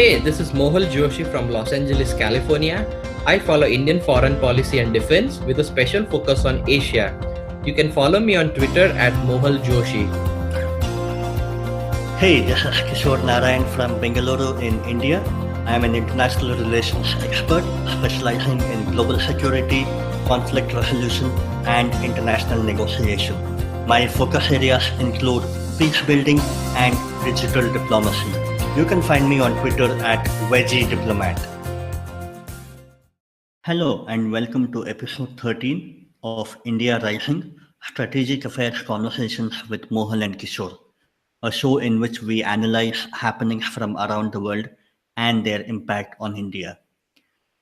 Hey, this is Mohal Joshi from Los Angeles, California. I follow Indian foreign policy and defense with a special focus on Asia. You can follow me on Twitter at Mohal Joshi. Hey, this is Kishor from Bengaluru in India. I am an international relations expert specializing in global security, conflict resolution, and international negotiation. My focus areas include peace building and digital diplomacy. You can find me on Twitter at VeggieDiplomat. Hello and welcome to episode 13 of India Rising, Strategic Affairs Conversations with Mohal and Kishor, a show in which we analyze happenings from around the world and their impact on India.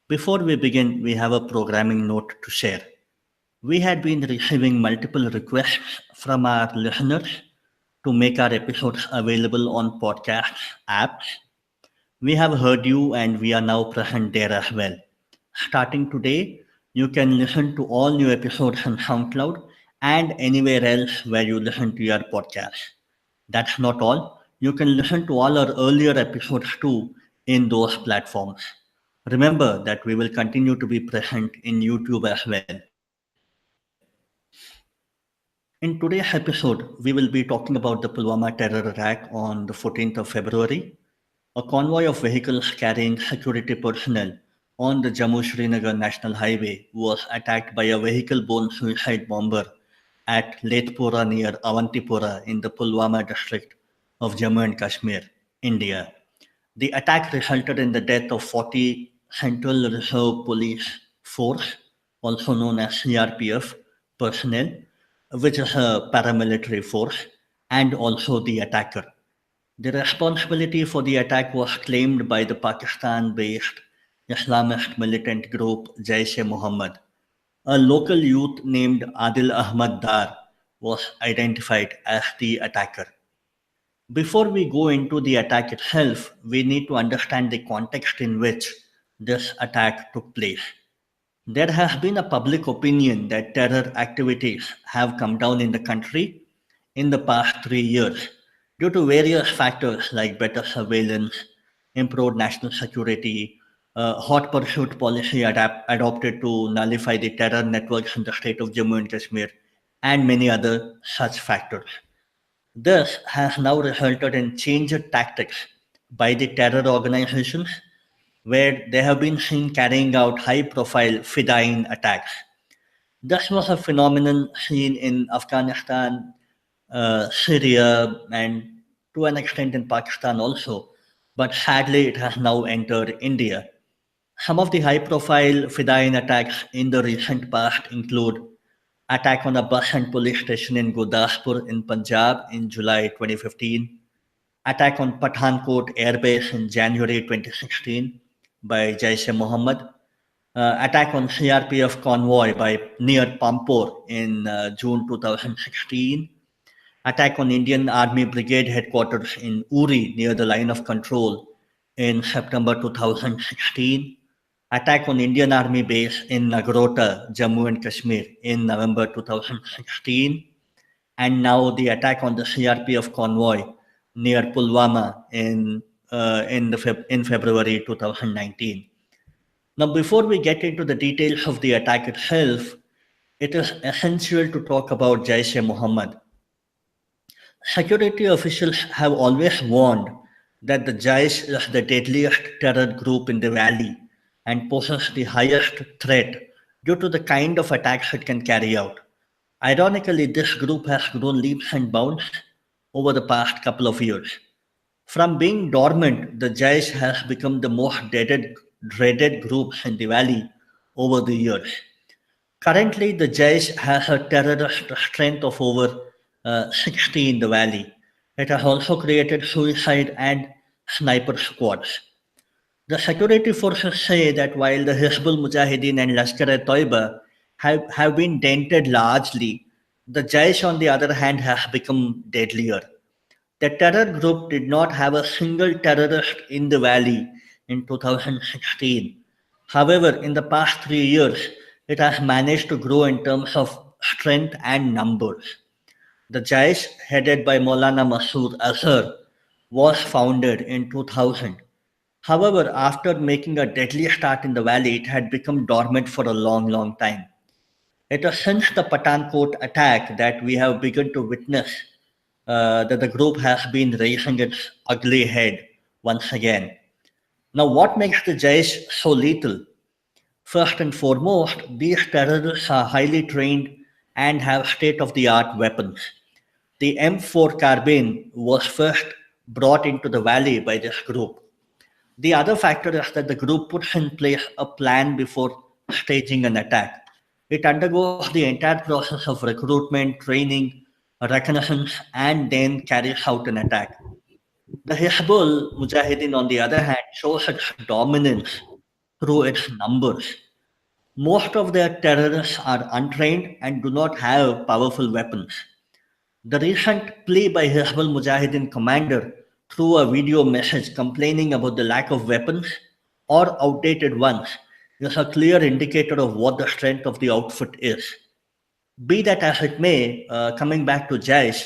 Before we begin, we have a programming note to share. We had been receiving multiple requests from our listeners to make our episodes available on podcast apps. We have heard you and we are now present there as well. Starting today, you can listen to all new episodes on SoundCloud and anywhere else where you listen to your podcast. That's not all. You can listen to all our earlier episodes too in those platforms. Remember that we will continue to be present in YouTube as well. In today's episode, we will be talking about the Pulwama terror attack on the 14th of February. A convoy of vehicles carrying security personnel on the Jammu Srinagar National Highway was attacked by a vehicle-borne suicide bomber at Lethpora near Awantipora in the Pulwama district of Jammu and Kashmir, India. The attack resulted in the death of 40 Central Reserve Police Force, also known as CRPF, personnel, which is a paramilitary force, and also the attacker. The responsibility for the attack was claimed by the Pakistan-based Islamist militant group Jaish-e-Mohammed. A local youth named Adil Ahmed Dar was identified as the attacker. Before we go into the attack itself, we need to understand the context in which this attack took place. There has been a public opinion that terror activities have come down in the country in the past 3 years due to various factors like better surveillance, improved national security, hot pursuit policy adopted to nullify the terror networks in the state of Jammu and Kashmir, and many other such factors. This has now resulted in changed tactics by the terror organizations where they have been seen carrying out high-profile Fidayeen attacks. This was a phenomenon seen in Afghanistan, Syria, and to an extent in Pakistan also, but sadly it has now entered India. Some of the high-profile Fidayeen attacks in the recent past include attack on a bus and police station in Gurdaspur in Punjab in July 2015, attack on Pathankot Air Base in January 2016 by Jaish-e-Mohammed, attack on CRPF convoy near Pampore in June 2016, attack on Indian Army Brigade headquarters in Uri near the line of control in September 2016, attack on Indian Army base in Nagrota, Jammu and Kashmir in November 2016, and now the attack on the CRPF convoy near Pulwama in February 2019. Now, before we get into the details of the attack itself, it is essential to talk about Jaish-e-Mohammed. Security officials have always warned that the Jaish is the deadliest terror group in the valley and poses the highest threat due to the kind of attacks it can carry out. Ironically, this group has grown leaps and bounds over the past couple of years. From being dormant, the Jaish has become the most dreaded group in the valley over the years. Currently, the Jaish has a terrorist strength of over 60 in the valley. It has also created suicide and sniper squads. The security forces say that while the Hizbul Mujahideen and Lashkar-e-Toiba have been dented largely, the Jaish, on the other hand, has become deadlier. The terror group did not have a single terrorist in the valley in 2016. However, in the past 3 years, it has managed to grow in terms of strength and numbers. The Jaish, headed by Maulana Masood Azhar, was founded in 2000 However, after making a deadly start in the valley, it had become dormant for a long, long time. It was since the Pathankot attack that we have begun to witness that the group has been raising its ugly head once again. Now, what makes the Jaish so lethal? First and foremost, these terrorists are highly trained and have state of the art weapons. The M4 carbine was first brought into the valley by this group. The other factor is that the group puts in place a plan before staging an attack. It undergoes the entire process of recruitment, training, reconnaissance, and then carries out an attack. The Hezbollah Mujahideen, on the other hand, shows its dominance through its numbers. Most of their terrorists are untrained and do not have powerful weapons. The recent plea by Hezbollah Mujahideen commander through a video message complaining about the lack of weapons or outdated ones is a clear indicator of what the strength of the outfit is. Be that as it may, coming back to Jaish,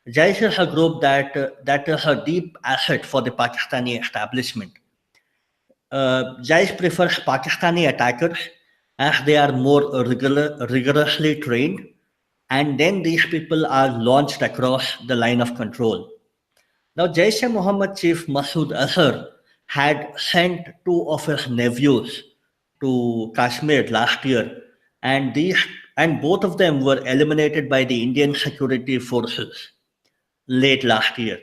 Jaish is a group that is a deep asset for the Pakistani establishment. Jaish prefers Pakistani attackers as they are more rigorously trained, and then these people are launched across the line of control. Now, Jaish-e-Mohammed chief Masood Azhar had sent two of his nephews to Kashmir last year, and both of them were eliminated by the Indian security forces late last year.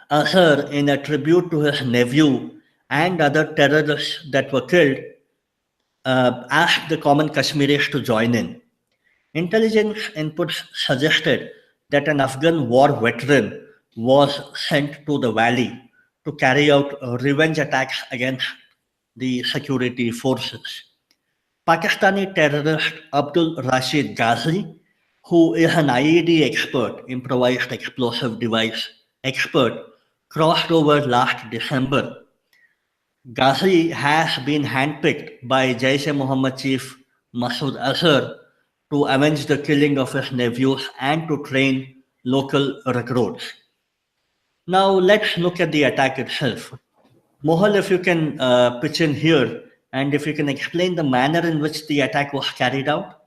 Azhar, in a tribute to his nephew and other terrorists that were killed, asked the common Kashmiris to join in. Intelligence inputs suggested that an Afghan war veteran was sent to the valley to carry out revenge attacks against the security forces. Pakistani terrorist Abdul Rashid Ghazi, who is an IED expert, improvised explosive device expert, crossed over last December. Ghazi has been handpicked by Jaish-e-Mohammed chief Masood Azhar to avenge the killing of his nephews and to train local recruits. Now let's look at the attack itself. Mohal, if you can pitch in here and if you can explain the manner in which the attack was carried out.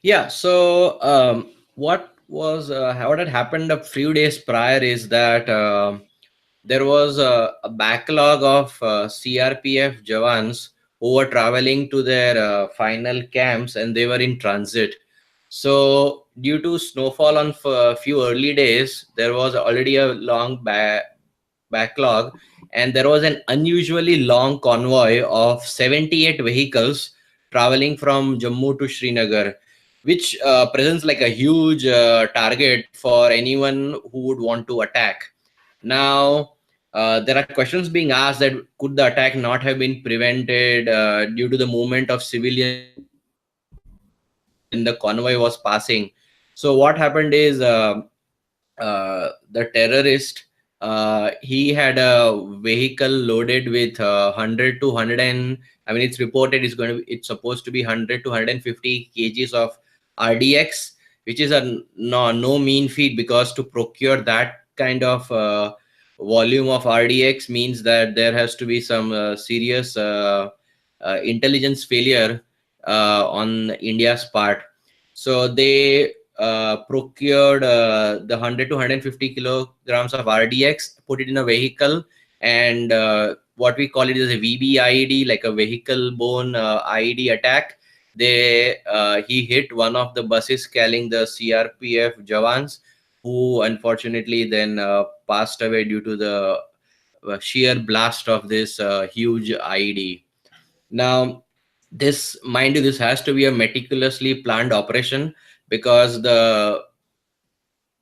Yeah. So what had happened a few days prior is that there was a backlog of CRPF Jawans who were traveling to their final camps, and they were in transit. So due to snowfall on a few early days, there was already a long backlog, and there was an unusually long convoy of 78 vehicles traveling from Jammu to Srinagar, which presents like a huge target for anyone who would want to attack. Now, there are questions being asked that could the attack not have been prevented due to the movement of civilians when the convoy was passing? So what happened is the terrorist, he had a vehicle loaded with 100 to 100 and I mean it's reported it's supposed to be 100 to 150 kgs of RDX, which is a no mean feat, because to procure that kind of volume of RDX means that there has to be some serious intelligence failure on India's part. So they procured the 100 to 150 kilograms of RDX, put it in a vehicle, and what we call it is a VBIED, like a vehicle-borne IED attack. He hit one of the buses carrying the CRPF Jawans, who unfortunately then passed away due to the sheer blast of this huge IED. Now, mind you, this has to be a meticulously planned operation, because the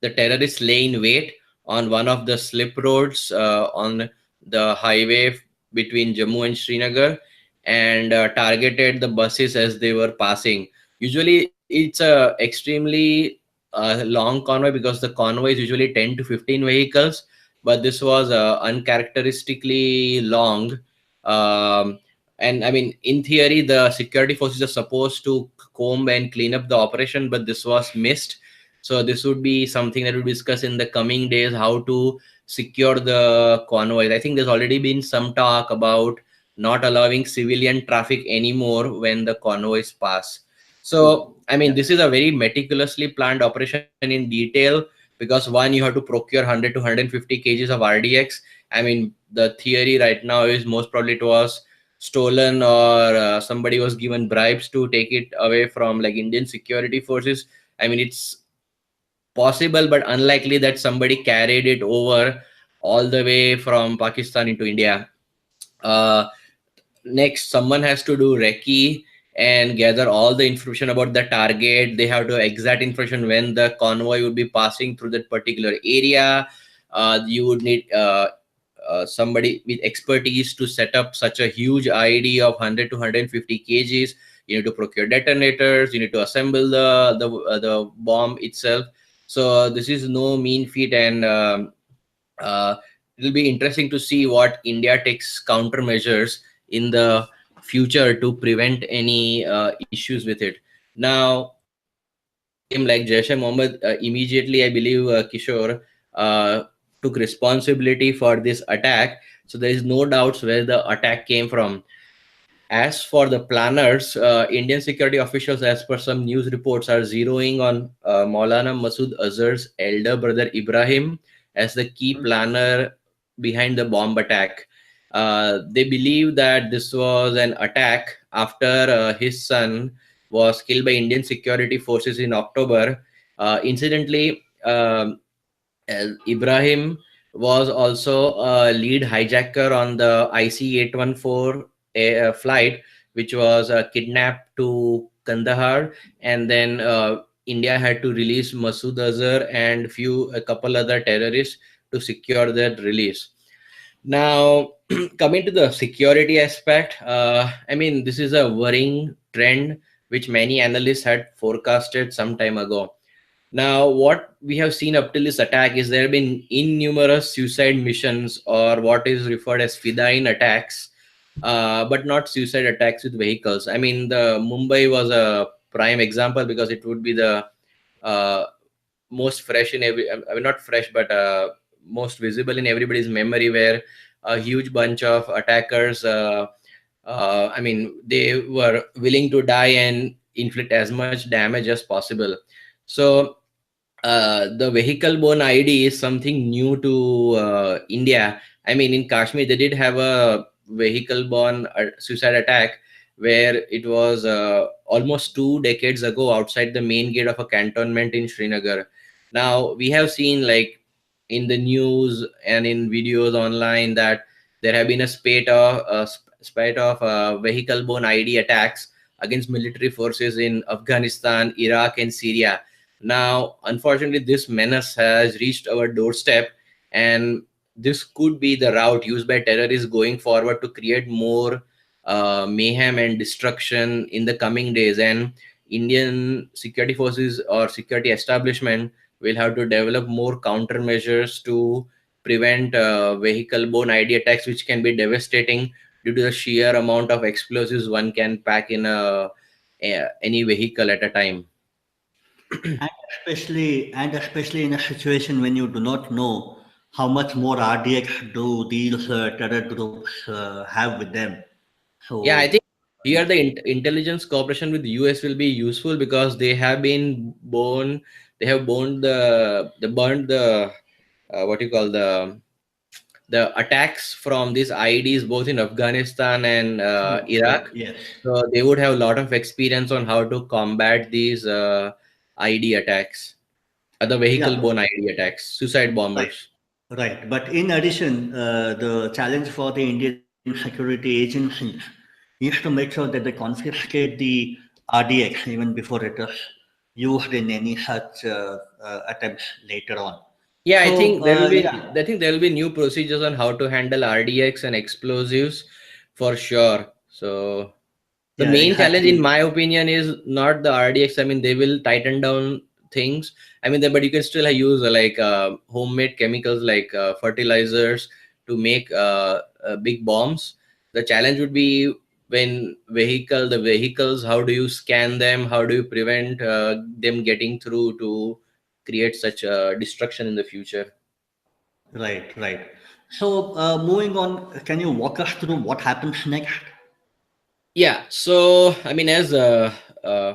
terrorists lay in wait on one of the slip roads on the highway between Jammu and Srinagar, and targeted the buses as they were passing. Usually, it's a extremely long convoy, because the convoy is usually 10 to 15 vehicles, but this was uncharacteristically long. And I mean, in theory, the security forces are supposed to comb and clean up the operation, but this was missed. So this would be something that we discuss in the coming days, how to secure the convoys. I think there's already been some talk about not allowing civilian traffic anymore when the convoys pass. So, I mean, Yeah. this is a very meticulously planned operation in detail, because one, you have to procure 100 to 150 kgs of RDX. I mean, the theory right now is most probably it was stolen, or somebody was given bribes to take it away from like Indian security forces. I mean, it's possible but unlikely that somebody carried it over all the way from Pakistan into India. uh, Next, someone has to do recce and gather all the information about the target. They have to exact information when the convoy would be passing through that particular area. You would need somebody with expertise to set up such a huge ID of 100 to 150 kgs. You need to procure detonators. You need to assemble the bomb itself. So this is no mean feat, and uh, it'll be interesting to see what India takes countermeasures in the future to prevent any issues with it. Now, some claim like Jaish-e-Mohammed immediately, I believe, Kishor, took responsibility for this attack. So there is no doubts where the attack came from. As for the planners, Indian security officials, as per some news reports, are zeroing on Maulana Masood Azhar's elder brother Ibrahim as the key planner behind the bomb attack. They believe that this was an attack after his son was killed by Indian security forces in October. Incidentally, Ibrahim was also a lead hijacker on the IC 814 flight, which was kidnapped to Kandahar, and then India had to release Masood Azhar and a couple other terrorists to secure that release. Now, coming to the security aspect, I mean, this is a worrying trend which many analysts had forecasted some time ago. Now, what we have seen up till this attack is there have been innumerous suicide missions, or what is referred as Fidain attacks, but not suicide attacks with vehicles. I mean, the Mumbai was a prime example because it would be the uh, most fresh in I mean, not fresh, but most visible in everybody's memory, where a huge bunch of attackers, I mean, they were willing to die and inflict as much damage as possible. So the vehicle-borne ID is something new to India. I mean, in Kashmir, they did have a vehicle-borne suicide attack where it was almost 2 decades ago outside the main gate of a cantonment in Srinagar. Now, we have seen, like, in the news and in videos online, that there have been a spate of vehicle-borne ID attacks against military forces in Afghanistan, Iraq, and Syria. Now, unfortunately, this menace has reached our doorstep, and this could be the route used by terrorists going forward to create more mayhem and destruction in the coming days. And Indian security forces or security establishment will have to develop more countermeasures to prevent vehicle-borne ID attacks, which can be devastating due to the sheer amount of explosives one can pack in any vehicle at a time. And especially in a situation when you do not know how much more RDX do these terror groups have with them. Yeah, I So think here the intelligence cooperation with US will be useful because they have been born, they have burned the what you call the attacks from these IEDs both in Afghanistan and true, Iraq. true, yes. So they would have a lot of experience on how to combat these IED attacks, other Yeah, vehicle-borne IED attacks, suicide right, bombers. right. But in addition, the challenge for the Indian security agencies is to make sure that they confiscate the RDX even before it is used in any such attempts later on. Yeah, I So, think there will be. yeah, I think there will be new procedures on how to handle RDX and explosives, for sure. So the yeah, main challenge, in exactly. my opinion, is not the RDX. I mean, they will tighten down things. I mean, but you can still use like homemade chemicals like fertilizers to make big bombs. The challenge would be when the vehicles. How do you scan them? How do you prevent them getting through to create such destruction in the future. Right, right. So, moving on, can you walk us through what happens next? Yeah, so I mean, as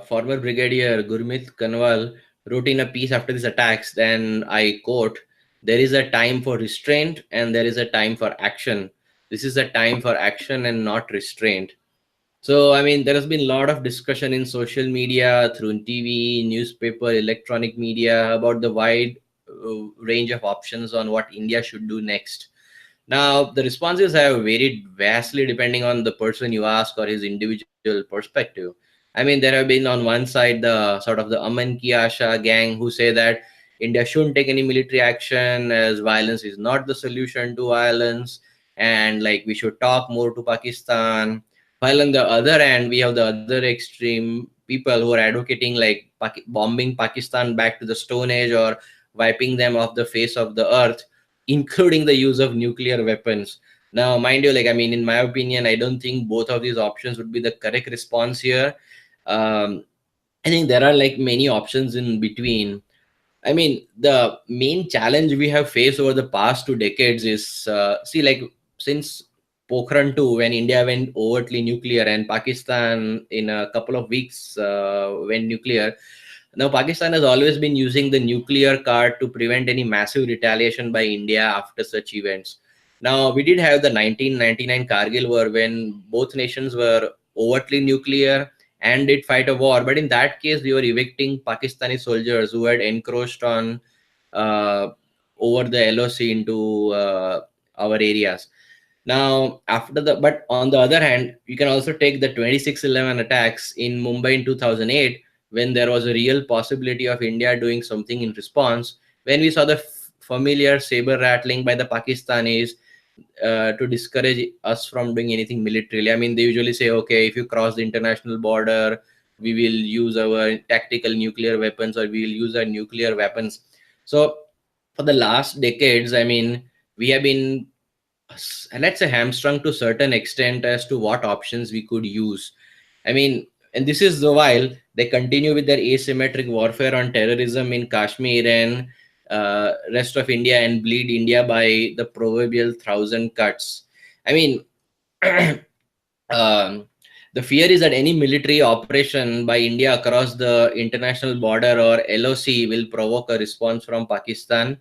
former Brigadier Gurmeet Kanwal wrote in a piece after these attacks, then I quote, "There is a time for restraint and there is a time for action. This is a time for action and not restraint." So, I mean, there has been a lot of discussion in social media, through TV, newspaper, electronic media about the wide range of options on what India should do next. Now, the responses have varied vastly depending on the person you ask or his individual perspective. I mean, there have been on one side the sort of the Aman Ki Asha gang who say that India shouldn't take any military action as violence is not the solution to violence, and like we should talk more to Pakistan. While on the other hand, we have the other extreme people who are advocating like bombing Pakistan back to the Stone Age or wiping them off the face of the earth, including the use of nuclear weapons. Now, mind you, like, I mean, in my opinion, I don't think both of these options would be the correct response here. Um, I think there are like many options in between. I mean, the main challenge we have faced over the past 2 decades is see, like, since Pokhran 2, when India went overtly nuclear and Pakistan in a couple of weeks went nuclear. Now, Pakistan has always been using the nuclear card to prevent any massive retaliation by India after such events. Now, we did have the 1999 Kargil war when both nations were overtly nuclear and did fight a war. But in that case, we were evicting Pakistani soldiers who had encroached on uh, over the LOC into our areas. Now, but on the other hand, you can also take the 26/11 attacks in Mumbai in 2008, when there was a real possibility of India doing something in response, when we saw the familiar saber rattling by the Pakistanis to discourage us from doing anything militarily. I mean, they usually say, okay, if you cross the international border, we will use our tactical nuclear weapons or we will use our nuclear weapons. So, for the last decades, I mean, we have been, let's say, hamstrung to certain extent as to what options we could use. I mean, and this is the while they continue with their asymmetric warfare on terrorism in Kashmir and rest of India and bleed India by the proverbial thousand cuts. I mean, um, the fear is that any military operation by India across the international border or LOC will provoke a response from Pakistan,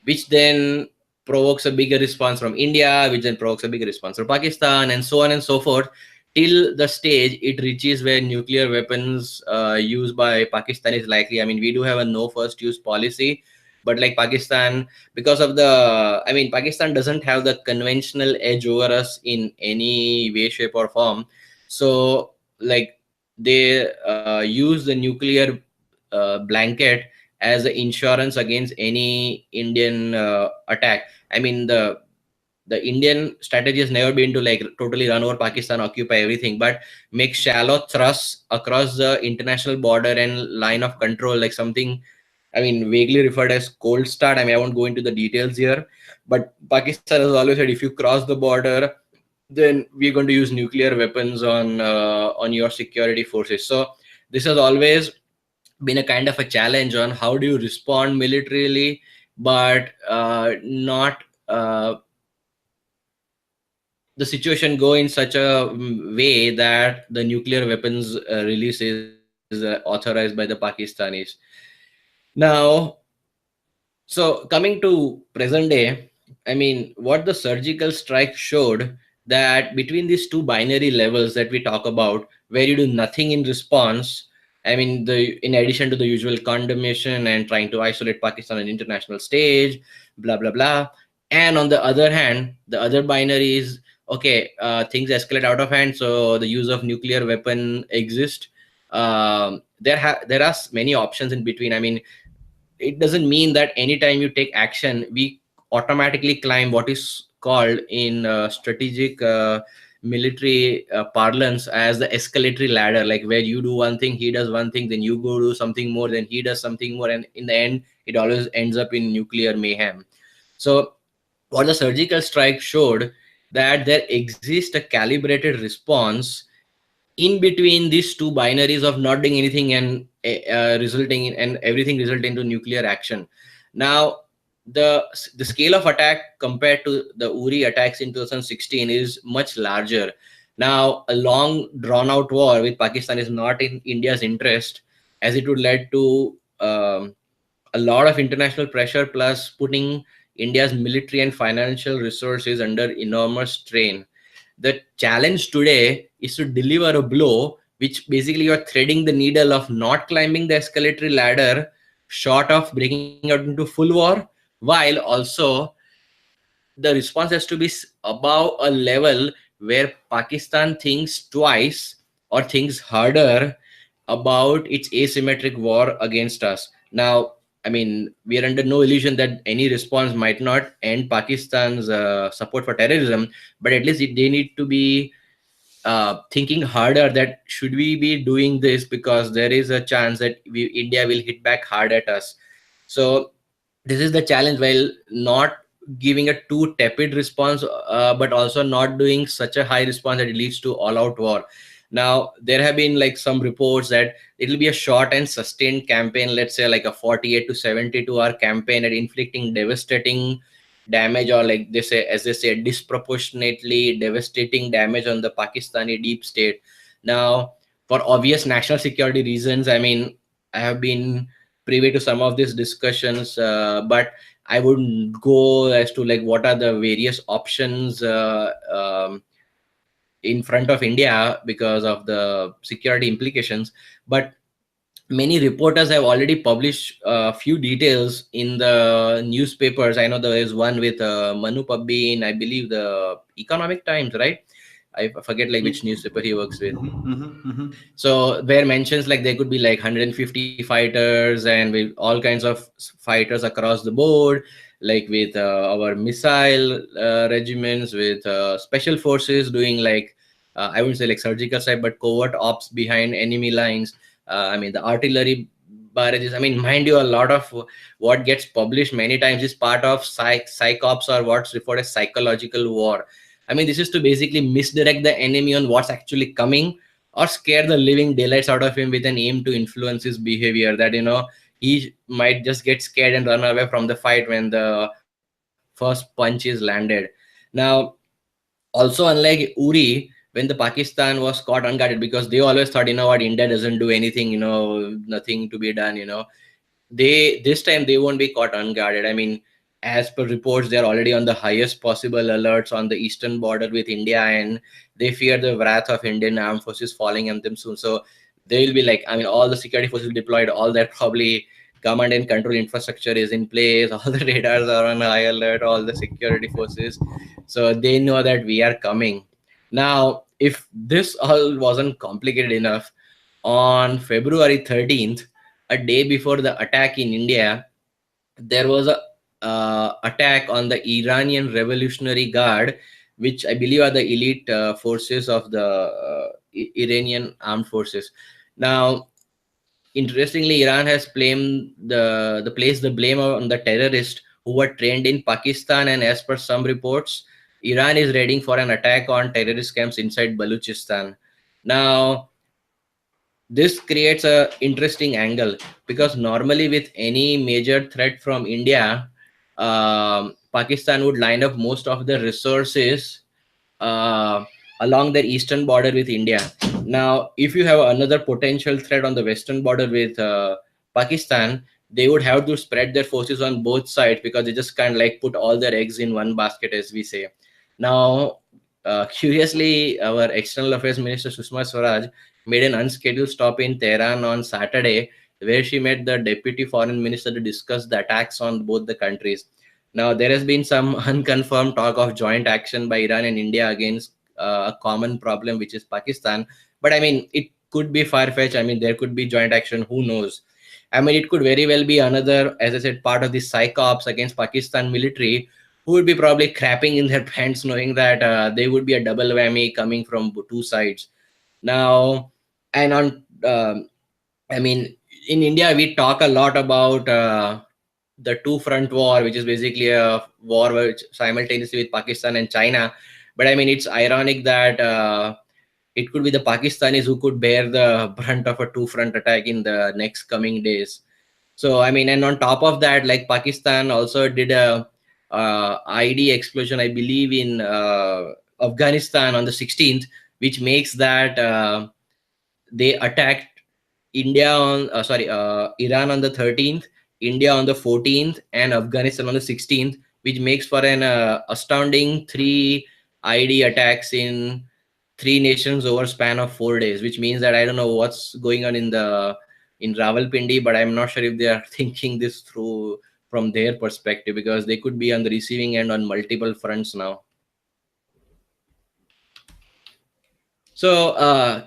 which then provokes a bigger response from India, which then provokes a bigger response from Pakistan, and so on and so forth, till the stage it reaches where nuclear weapons used by Pakistan is likely. I mean, we do have a no first use policy, but like Pakistan, because of the, I mean, Pakistan doesn't have the conventional edge over us in any way, shape, or form. So, like, they use the nuclear blanket as an insurance against any Indian attack. I mean, the Indian strategy has never been to like totally run over Pakistan, occupy everything, but make shallow thrusts across the international border and line of control, like something, I mean, vaguely referred as cold start. I mean, I won't go into the details here, but Pakistan has always said if you cross the border, then we're going to use nuclear weapons on your security forces. So this has always been a kind of a challenge on how do you respond militarily, but not the situation go in such a way that the nuclear weapons release is authorized by the Pakistanis. Now, so coming to present day, I mean, what the surgical strike showed that between these two binary levels that we talk about, where you do nothing in response, I mean, the in addition to the usual condemnation and trying to isolate Pakistan on the international stage, blah blah blah, and on the other hand, the other binary is okay. Things escalate out of hand, so the use of nuclear weapon exists. There are many options in between. I mean, it doesn't mean that anytime you take action we automatically climb what is called in strategic military parlance as the escalatory ladder, like where you do one thing, he does one thing, then you go do something more, then he does something more, and in the end it always ends up in nuclear mayhem. So what the surgical strike showed, that there exists a calibrated response in between these two binaries of not doing anything and resulting in, and everything resulting into nuclear action. Now, the scale of attack compared to the Uri attacks in 2016 is much larger. Now, a long drawn out war with Pakistan is not in India's interest, as it would lead to a lot of international pressure, plus putting India's military and financial resources under enormous strain. The challenge today is to deliver a blow which basically you're threading the needle of not climbing the escalatory ladder short of breaking out into full war, while also the response has to be above a level where Pakistan thinks twice or thinks harder about its asymmetric war against us. Now, I mean, we are under no illusion that any response might not end Pakistan's support for terrorism, but at least they need to be thinking harder that should we be doing this, because there is a chance that India will hit back hard at us. So this is the challenge, while not giving a too tepid response, but also not doing such a high response that it leads to all out war. Now, there have been like some reports that it will be a short and sustained campaign, let's say like a 48 to 72 hour campaign at inflicting devastating damage, or like they say, as they say, disproportionately devastating damage on the Pakistani deep state. Now, for obvious national security reasons, I mean, I have been privy to some of these discussions, but I wouldn't go as to like what are the various options in front of India because of the security implications. But many reporters have already published a few details in the newspapers. I know there is one with Manu Pabbi in, I believe, the Economic Times, right? I forget like which newspaper he works with. So there mentions like there could be like 150 fighters and with all kinds of fighters across the board, like with our missile regiments, with special forces doing like I wouldn't say like surgical side, but covert ops behind enemy lines. I mean, the artillery barrages. I mean, mind you, a lot of what gets published many times is part of psychops, or what's referred as psychological war. I mean, this is to basically misdirect the enemy on what's actually coming, or scare the living daylights out of him with an aim to influence his behavior, that he might just get scared and run away from the fight when the first punch is landed. Now, also unlike Uri, when the Pakistan was caught unguarded, because they always thought, what, India doesn't do anything, nothing to be done, this time they won't be caught unguarded. I mean, as per reports, they're already on the highest possible alerts on the eastern border with India, and they fear the wrath of Indian armed forces falling on them soon. So they will be like, I mean, all the security forces deployed, all that probably command and control infrastructure is in place, all the radars are on high alert, all the security forces, so they know that we are coming. Now, if this all wasn't complicated enough, on February 13th, a day before the attack in India, there was a attack on the Iranian Revolutionary Guard, which I believe are the elite forces of the Iranian armed forces. Now, interestingly, Iran has blamed the blame on the terrorists who were trained in Pakistan, and as per some reports, Iran is readying for an attack on terrorist camps inside Baluchistan. Now, this creates a interesting angle, because normally with any major threat from India, Pakistan would line up most of the resources uh, along their eastern border with India. Now, if you have another potential threat on the western border with Pakistan, they would have to spread their forces on both sides, because they just can't like put all their eggs in one basket, as we say. Now, curiously, our external affairs minister Sushma Swaraj made an unscheduled stop in Tehran on Saturday, where she met the deputy foreign minister to discuss the attacks on both the countries. Now, there has been some unconfirmed talk of joint action by Iran and India against a common problem, which is Pakistan. But I mean, it could be far-fetched. I mean, there could be joint action. Who knows? I mean, it could very well be another, as I said, part of the psychops against Pakistan military, who would be probably crapping in their pants, knowing that they would be a double whammy coming from two sides. Now, and on, I mean, in India, we talk a lot about the two front war, which is basically a war which simultaneously with Pakistan and China. But I mean, it's ironic that it could be the Pakistanis who could bear the brunt of a two-front attack in the next coming days. So I mean, and on top of that, like Pakistan also did a ID explosion, I believe, in Afghanistan on the 16th, which makes that they attacked India on Iran on the 13th, India on the 14th, and Afghanistan on the 16th, which makes for an astounding three ID attacks in three nations over span of 4 days. Which means that I don't know what's going on in Rawalpindi, but I'm not sure if they are thinking this through from their perspective, because they could be on the receiving end on multiple fronts now. So,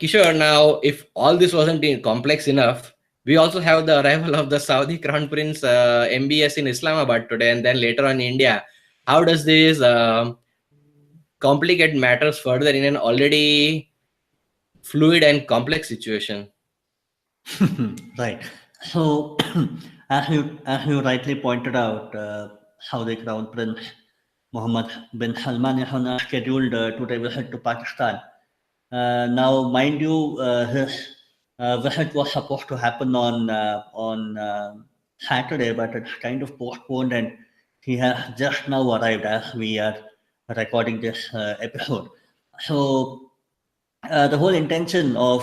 Kishore, now, if all this wasn't complex enough, we also have the arrival of the Saudi Crown Prince MBS in Islamabad today, and then later on India. How does this complicate matters further in an already fluid and complex situation? Right. So, as you rightly pointed out, Saudi Crown Prince Mohammed bin Salman is on a scheduled today visit to Pakistan. Now, mind you, his visit was supposed to happen on Saturday, but it's kind of postponed, and he has just now arrived as we are recording this episode. So, the whole intention of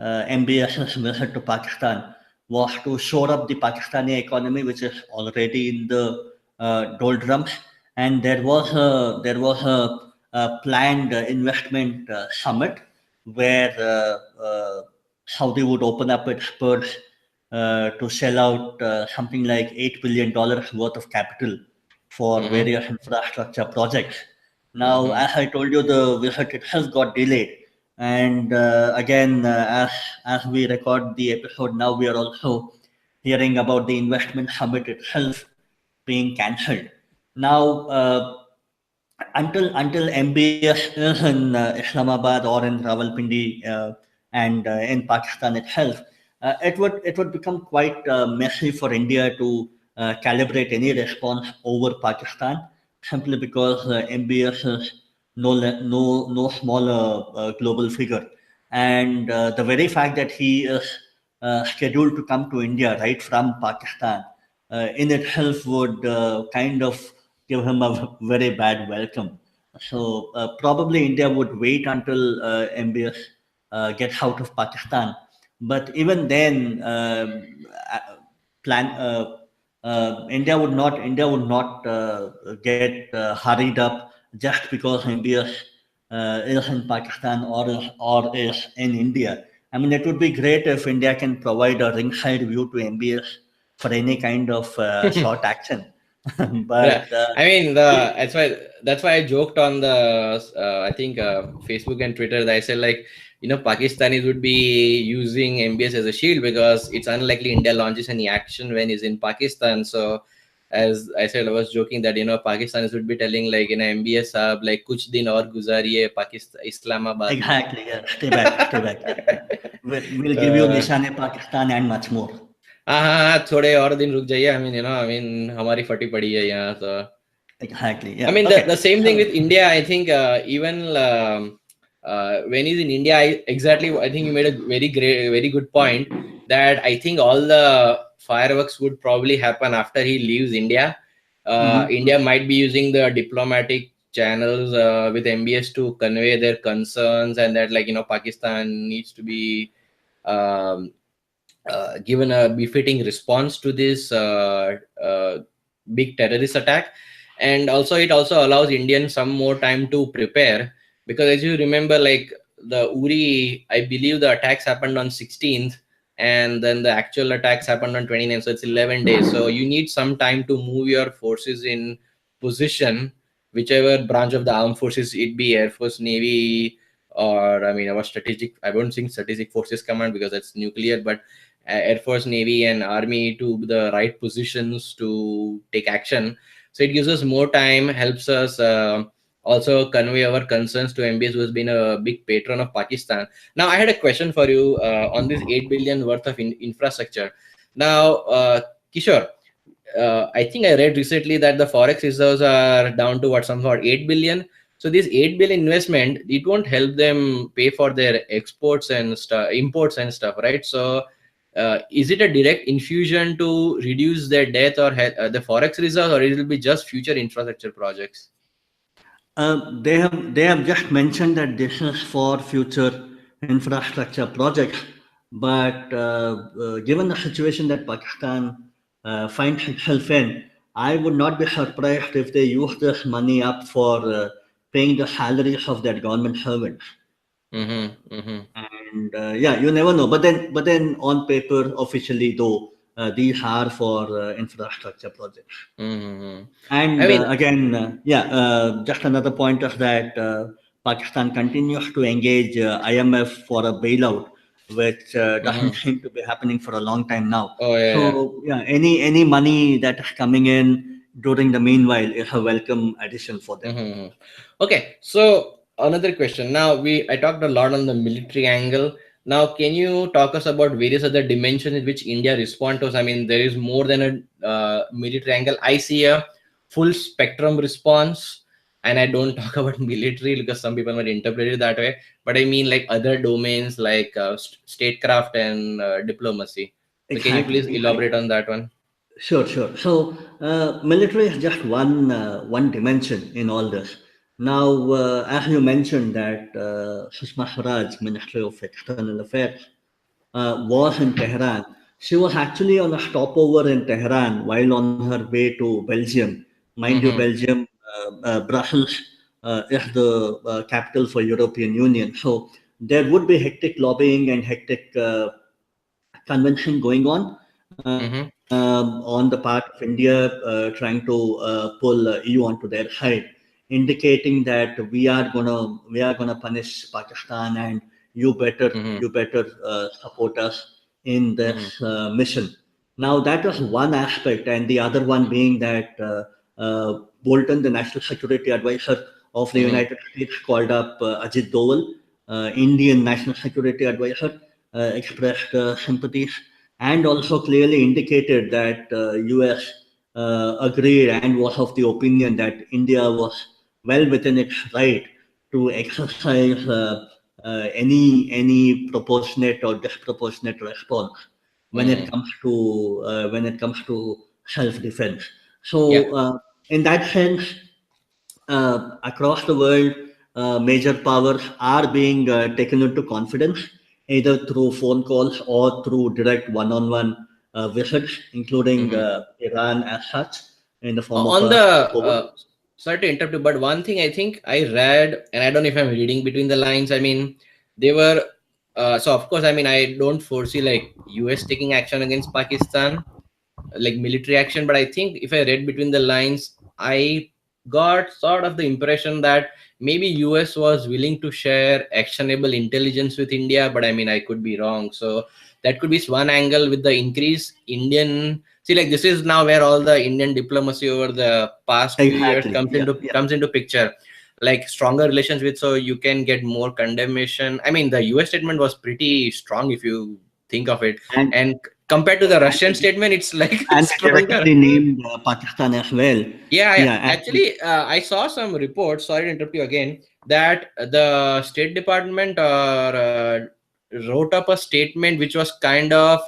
MBS's visit to Pakistan was to shore up the Pakistani economy, which is already in the doldrums, and there was a planned investment summit where Saudi would open up its purse to sell out something like $8 billion worth of capital for various infrastructure projects. Now, as I told you, the visit itself got delayed, and again, as we record the episode now, we are also hearing about the investment summit itself being cancelled. Now, until MBS is in Islamabad or in Rawalpindi and in Pakistan itself, it would become quite messy for India to calibrate any response over Pakistan, simply because MBS is no smaller global figure, and the very fact that he is scheduled to come to India right from Pakistan in itself would kind of give him a very bad welcome. So probably India would wait until MBS gets out of Pakistan. But even then, plan India would not get hurried up just because MBS is in Pakistan or is in India. I mean, it would be great if India can provide a ringside view to MBS for any kind of short action. But I mean, that's why I joked on the I think Facebook and Twitter that I said, like, Pakistanis would be using MBS as a shield because it's unlikely India launches any action when he's in Pakistan. So as I said, I was joking that Pakistanis would be telling, like, MBS saab, like, kuch din aur guzariye Pakistan Islamabad. Exactly, yeah. Stay back. Yeah. We'll give you Nishan-e Pakistan and much more. हाँ थोड़े और दिन रुक जाइए. I mean हमारी फटी पड़ी है यहाँ. So exactly, yeah. I mean, okay. the same thing with India. I think even when he's in India, I think you made a very good point that I think all the fireworks would probably happen after he leaves India. India might be using the diplomatic channels with MBS to convey their concerns, and that, like, Pakistan needs to be given a befitting response to this big terrorist attack. And also it also allows Indians some more time to prepare, because as you remember, like, the Uri, I believe the attacks happened on 16th, and then the actual attacks happened on 29th, so it's 11 days. So you need some time to move your forces in position, whichever branch of the armed forces it be, Air Force, Navy, or our strategic, I won't think strategic forces command because that's nuclear, but Air Force, Navy, and Army to the right positions to take action. So it gives us more time, helps us also convey our concerns to MBS, who has been a big patron of Pakistan. Now, I had a question for you on this 8 billion worth of infrastructure. Now, Kishore, I think I read recently that the forex reserves are down to some sort 8 billion. So this 8 billion investment, it won't help them pay for their exports and stuff, imports and stuff, right? So is it a direct infusion to reduce their debt or the forex reserve, or it will be just future infrastructure projects? They have just mentioned that this is for future infrastructure projects, but given the situation that Pakistan finds itself in, I would not be surprised if they use this money up for paying the salaries of their government servants. Mm-hmm, mm-hmm, And yeah, you never know. But then on paper, officially though, these are for infrastructure projects. mm-hmm. I And mean, just another point is that Pakistan continues to engage IMF for a bailout, which doesn't mm-hmm. seem to be happening for a long time now. Oh yeah, So yeah, any money that is coming in during the meanwhile is a welcome addition for them. yeah. Mm-hmm. Okay, so another question. Now I talked a lot on the military angle. Now, can you talk us about various other dimensions in which India respond to us? I mean, there is more than a military angle. I see a full spectrum response, and I don't talk about military because some people might interpret it that way. But I mean like other domains like statecraft and diplomacy. So, can you please Exactly. elaborate on that one? Sure. So, military is just one dimension in all this. Now, as you mentioned that Sushma Swaraj, Ministry of External Affairs, was in Tehran. She was actually on a stopover in Tehran while on her way to Belgium. Mind you, Mm-hmm. Belgium, Brussels is the capital for European Union. So there would be hectic lobbying and hectic convention going Mm-hmm. on the part of India, trying to pull EU onto their side, indicating that we are gonna punish Pakistan and you better Mm-hmm. you better support us in Mm-hmm. this mission. Now that was one aspect, and the other one being that Bolton, the National Security Advisor of the Mm-hmm. United States, called up Ajit Doval, Indian National Security Advisor, expressed sympathies and also clearly indicated that US agreed and was of the opinion that India was well within its right to exercise any proportionate or disproportionate response Mm-hmm. when it comes to self defense. Yeah. So in that sense, across the world, major powers are being taken into confidence either through phone calls or through direct one-on-one visits, including Mm-hmm. Iran as such, in the form of On a the stopover. sorry to interrupt you, but one thing I think I read, and I don't know if I'm reading between the lines. I mean, they were so of course, I mean, I don't foresee like US taking action against Pakistan, like military action, but I think if I read between the lines, I got sort of the impression that maybe US was willing to share actionable intelligence with India, but I mean, I could be wrong. So that could be one angle with the increase Indian. See, like this is now where all the Indian diplomacy over the past few years Exactly. Yeah. Yeah. comes into picture, like stronger relations with, so you can get more condemnation. I mean, the US statement was pretty strong if you think of it, And and compared to the and Russian statement, it's like they stronger. directly named Pakistan as well. Yeah, yeah. Yeah. And Actually, I saw some reports. Sorry to interrupt you again. That the State Department wrote up a statement which was kind of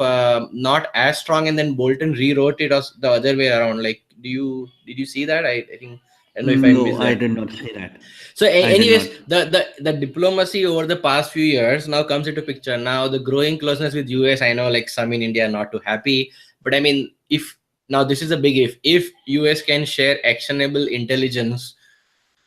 not as strong, and then Bolton rewrote it as the other way around. Like, did you see that? I think I don't know if I no, missed I that. did not say that. So, I did anyways, not. the diplomacy over the past few years now comes into picture. Now, the growing closeness with US, I know like some in India are not too happy, but I mean, if now this is a big if US can share actionable intelligence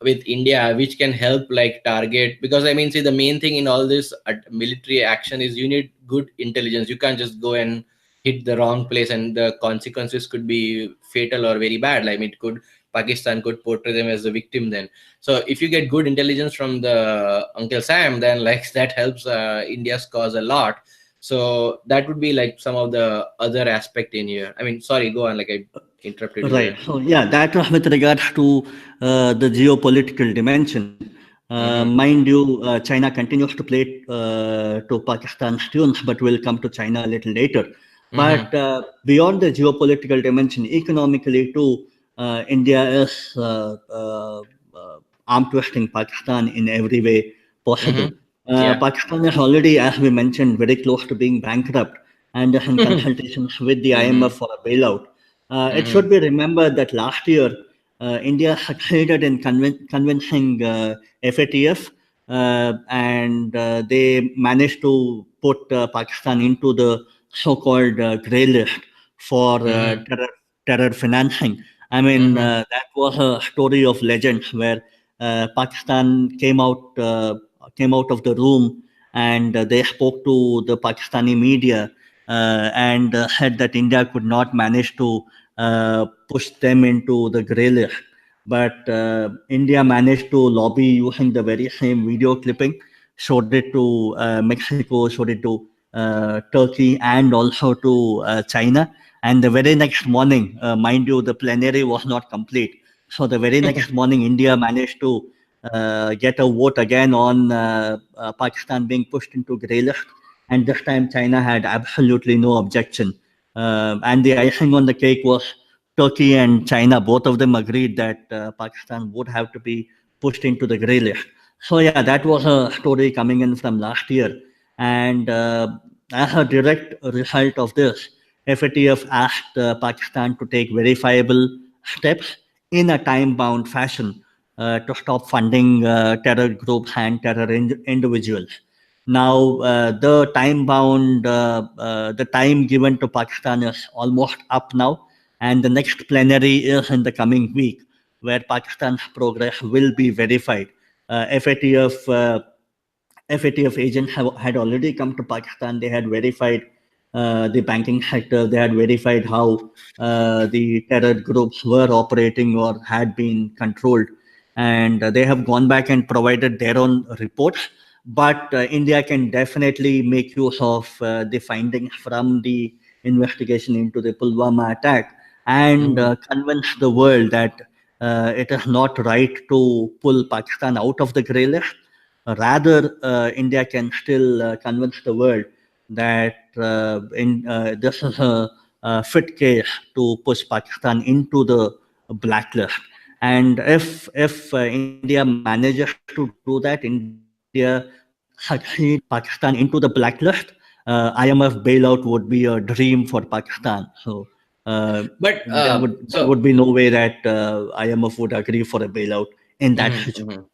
with India, which can help like target, because I mean, see, the main thing in all this military action is you need good intelligence. You can't just go and hit the wrong place, and the consequences could be fatal or very bad. Like, I mean, it could Pakistan could portray them as the victim then. So if you get good intelligence from the Uncle Sam, then like that helps India's cause a lot. So that would be like some of the other aspect in here. I mean, sorry, go on. Like I interrupted you Right. there. So yeah, that was with regards to the geopolitical dimension. Mm-hmm. Mind you, China continues to play to Pakistan's tunes, but we'll come to China a little later. Mm-hmm. But beyond the geopolitical dimension, economically too, India is arm twisting Pakistan in every way possible. Mm-hmm. Yeah. Pakistan is already, as we mentioned, very close to being bankrupt and is in consultations with the Mm-hmm. IMF for a bailout. It Mm-hmm. should be remembered that last year, India succeeded in convincing FATF, and they managed to put Pakistan into the so-called grey list for Mm-hmm. terror financing. I mean, Mm-hmm. that was a story of legends where Pakistan came out of the room, and they spoke to the Pakistani media, and said that India could not manage to push them into the grey list. But India managed to lobby using the very same video clipping, showed it to Mexico, showed it to Turkey, and also to China. And the very next morning, mind you, the plenary was not complete. So the very next morning, India managed to get a vote again on Pakistan being pushed into grey list. And this time, China had absolutely no objection. And the icing on the cake was Turkey and China. Both of them agreed that Pakistan would have to be pushed into the grey list. So yeah, that was a story coming in from last year. And as a direct result of this, FATF asked Pakistan to take verifiable steps in a time-bound fashion to stop funding terror groups and terror individuals. Now, the time given to Pakistan is almost up now, and the next plenary is in the coming week, where Pakistan's progress will be verified. FATF FATF agents had already come to Pakistan. They had verified the banking sector. They had verified how the terror groups were operating or had been controlled. And they have gone back and provided their own reports. But India can definitely make use of the findings from the investigation into the Pulwama attack and Mm-hmm. convince the world that it is not right to pull Pakistan out of the grey list. Rather, India can still convince the world that this is a fit case to push Pakistan into the blacklist. And if India manages to do that, India succeeds in pushing Pakistan into the blacklist, IMF bailout would be a dream for Pakistan. So But there would be no way that IMF would agree for a bailout in that Mhm, situation. mhm.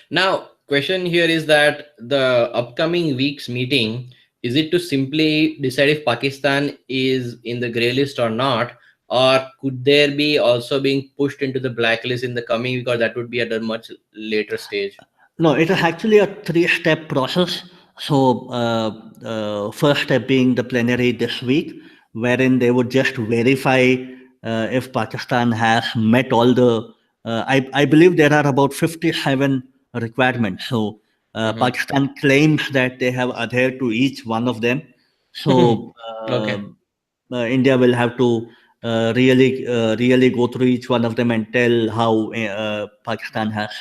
Now, question here is that the upcoming week's meeting, is it to simply decide if Pakistan is in the grey list or not, or could there be also being pushed into the blacklist in the coming week, or that would be at a much later stage? No, it is actually a three-step process. So, first step being the plenary this week, wherein they would just verify if Pakistan has met all the. I believe there are about 57 requirements. So, Mm-hmm. Pakistan claims that they have adhered to each one of them. So, Okay. India will have to really go through each one of them and tell how Pakistan has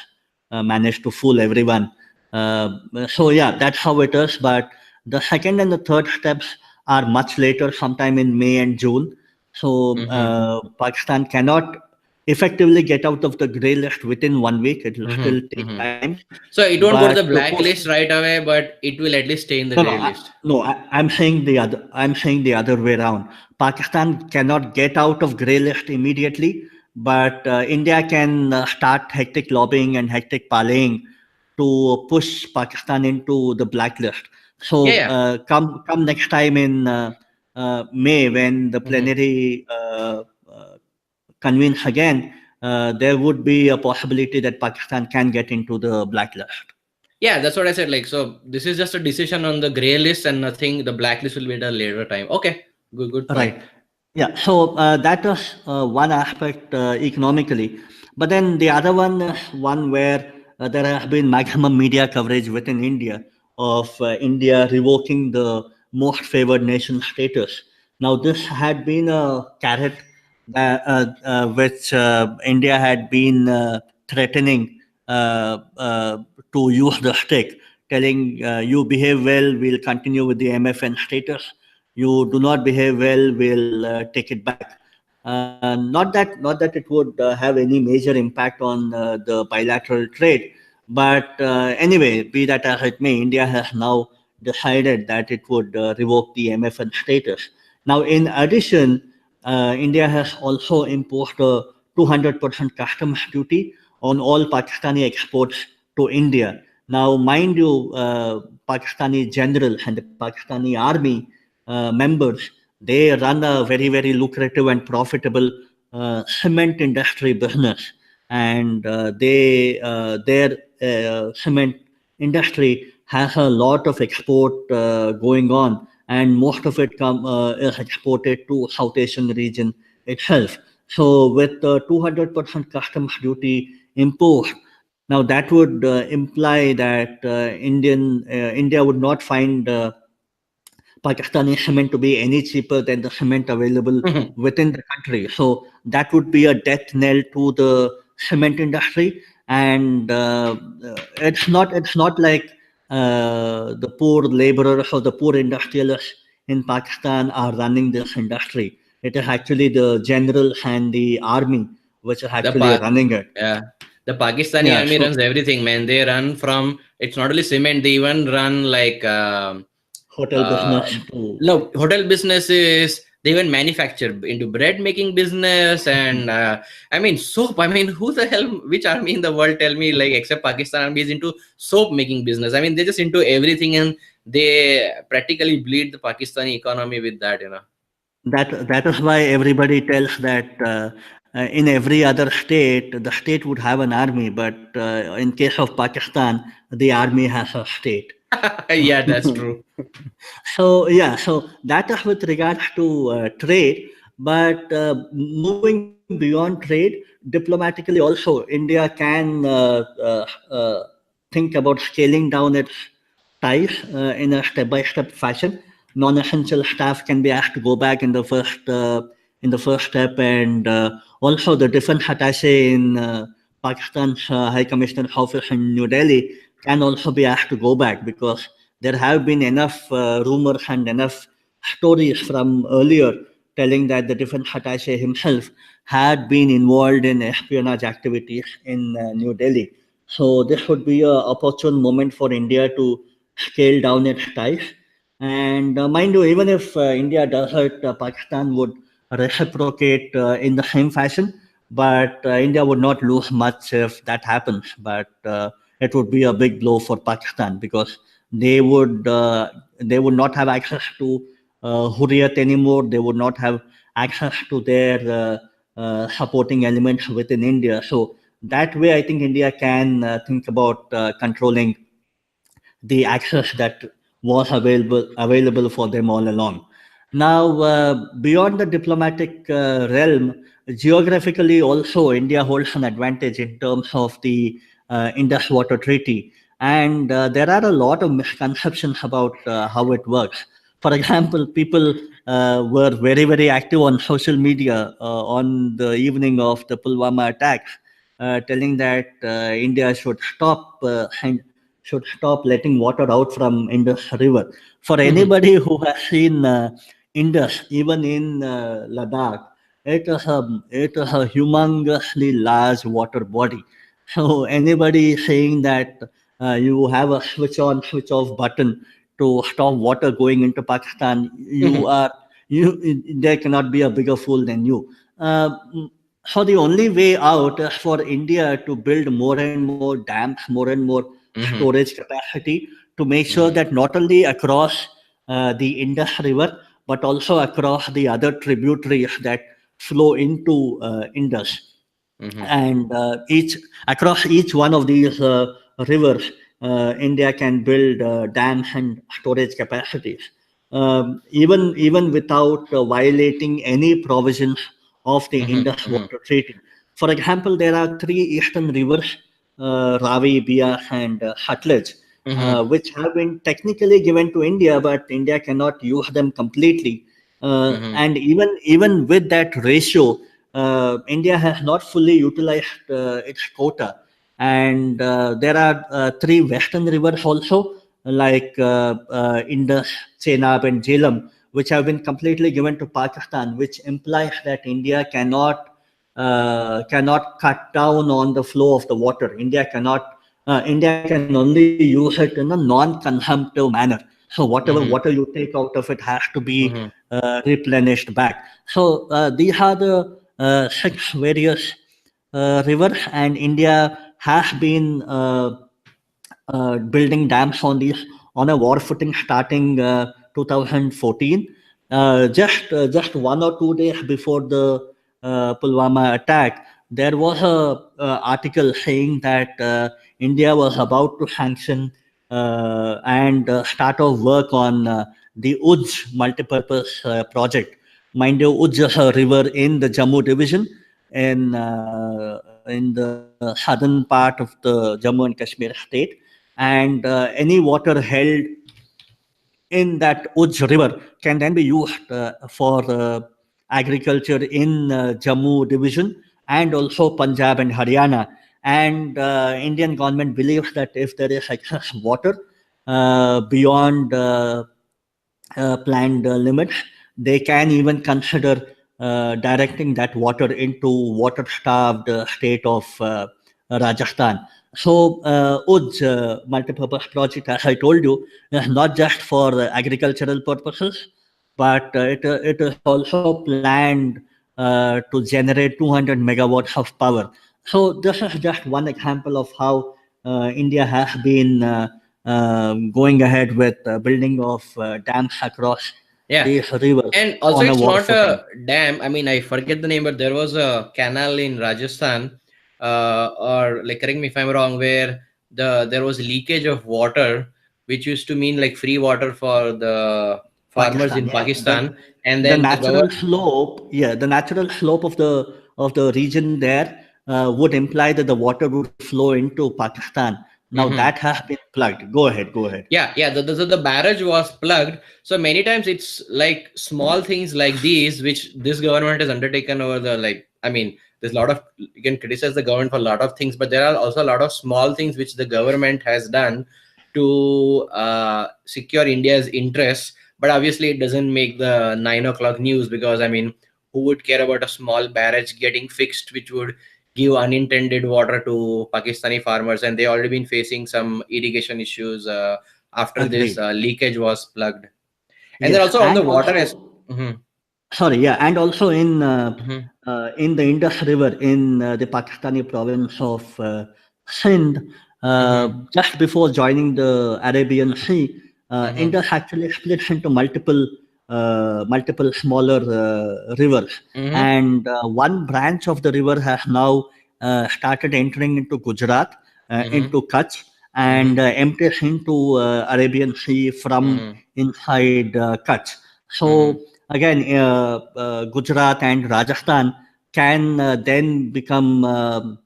managed to fool everyone. So yeah, that's how it is. But the second and the third steps are much later, sometime in May and June. So Mm-hmm. Pakistan cannot effectively get out of the grey list within 1 week. It will still Mm-hmm. take Mm-hmm. time. So it won't go to But the to push blacklist right away, but it will at least stay in the no, no, grey list. I'm saying the other. I'm saying the other way around. Pakistan cannot get out of grey list immediately, but India can start hectic lobbying and hectic parleying to push Pakistan into the blacklist. Yeah, So yeah. come next time in May when the Mm-hmm. plenary convenes again, there would be a possibility that Pakistan can get into the blacklist. Yeah, that's what I said. Like, so this is just a decision on the gray list and nothing. The blacklist will be at a later time. Okay, good, good point. Right. Yeah. So that was one aspect economically, but then the other one, one where there has been maximum media coverage within India of India revoking the most favored nation status. Now, this had been a carrot which India had been threatening to use the stick, telling you behave well, we'll continue with the MFN status. You do not behave well, we'll take it back. Not that it would have any major impact on the bilateral trade, but anyway, be that as it may, India has now decided that it would revoke the MFN status. Now, in addition, India has also imposed a 200% customs duty on all Pakistani exports to India. Now, mind you, Pakistani generals and the Pakistani army members, they run a very, very lucrative and profitable cement industry business, and their cement industry has a lot of export going on, and most of it is exported to South Asian region itself. So with the 200% customs duty imposed, now that would imply that India would not find Pakistani cement to be any cheaper than the cement available within the country. So that would be a death knell to the cement industry, and it's not like the poor laborers or the poor industrialists in Pakistan are running this industry. It is actually the generals and the army which are The actually running it. yeah, the Pakistani Yeah. army So runs everything, man. They run from, it's not only cement, they even run like hotel uh, business too. no, hotel businesses. They even manufacture into bread making business, and I mean soap. I mean, who the hell, which army in the world, tell me, like, except Pakistan army is into soap making business? I mean, they're just into everything, and they practically bleed the Pakistani economy with that, you know. That is why everybody tells that in every other state, the state would have an army, but in case of Pakistan, the army has a state. Yeah, that's true. So yeah, so that is with regards to trade, but moving beyond trade, diplomatically also, India can think about scaling down its ties in a step-by-step fashion. Non-essential staff can be asked to go back in the first step, and also the defense attaché in Pakistan's High Commissioner's office in New Delhi can also be asked to go back, because there have been enough rumors and enough stories from earlier telling that the defense attaché himself had been involved in espionage activities in New Delhi. So this would be a opportune moment for India to scale down its ties. And mind you, even if India does it, Pakistan would reciprocate in the same fashion. But India would not lose much if that happens. But it would be a big blow for Pakistan, because they would they would not have access to Hurriyat anymore. They would not have access to their supporting elements within India. So that way, I think India can think about controlling the access that was available for them all along. Now, beyond the diplomatic realm, geographically also India holds an advantage in terms of the Indus Water Treaty, and there are a lot of misconceptions about how it works. For example, people were very, very active on social media on the evening of the Pulwama attacks, telling that India should stop letting water out from Indus River. For anybody who has seen Indus, even in Ladakh, it is a humongously large water body. So anybody saying that you have a switch on, switch off button to stop water going into Pakistan, there cannot be a bigger fool than you. So the only way out is for India to build more and more dams, more and more Hmm. storage capacity, to make sure Hmm. that not only across the Indus River, but also across the other tributaries that flow into Indus, Hmm. and each across each one of these rivers, India can build dams and storage capacities, even without violating any provisions of the Hmm. Indus Hmm. Water Treaty. For example, there are three eastern rivers, Ravi, Bias, and Sutlej, Hmm. which have been technically given to India, but India cannot use them completely. Hmm. And even with that ratio, India has not fully utilized its quota. And there are three western rivers also, like Indus, Chenab, and Jhelum, which have been completely given to Pakistan, which implies that India cannot cut down on the flow of the water. India can only use it in a non-consumptive manner. So whatever Mm-hmm. water you take out of it has to be Mm-hmm. replenished back. So these are the six various rivers, and India has been building dams on these on a war footing starting 2014. Just 1 or 2 days before the Pulwama attack, there was a article saying that India was about to sanction and start off work on the Uj multipurpose project. Mind you, Uj is a river in the Jammu division in the southern part of the Jammu and Kashmir state, and any water held in that Uj river can then be used for agriculture in Jammu division and also Punjab and Haryana. And Indian government believes that if there is excess water beyond planned limits, they can even consider directing that water into water-starved state of Rajasthan. So, Uj multipurpose project, as I told you, is not just for agricultural purposes, but it is also planned to generate 200 megawatts of power. So, this is just one example of how India has been going ahead with building of dams across Yeah. these rivers And also, on a it's war not footing. a dam. I mean, I forget the name, but there was a canal in Rajasthan, or like, correct me if I'm wrong, where there was leakage of water, which used to mean like free water for the farmers Pakistan, in yeah. Pakistan, and The then the natural government. slope, yeah, the natural slope of the region there would imply that the water would flow into Pakistan. Now that has been plugged. Go ahead, go ahead. Yeah, yeah, the barrage was plugged. So many times it's like small things like these which this government has undertaken over the, like, I mean, there's a lot of, you can criticize the government for a lot of things, but there are also a lot of small things which the government has done to secure India's interests. But obviously it doesn't make the 9 o'clock news, because I mean, who would care about a small barrage getting fixed which would give unintended water to Pakistani farmers, and they already been facing some irrigation issues after this Agreed. leakage was plugged. And then Yes, also on the and water is. also, Mhm, sorry, yeah, and also mhm, in the Indus River in the Pakistani province of Sindh, mhm, just before joining the Arabian Sea, mhm, Indus actually splits into multiple smaller rivers, mhm, and one branch of the river has now started entering into Gujarat, mhm, into Kutch, and mhm, empties into Arabian Sea from mhm, inside Kutch. mhm. So again, Gujarat and Rajasthan can then become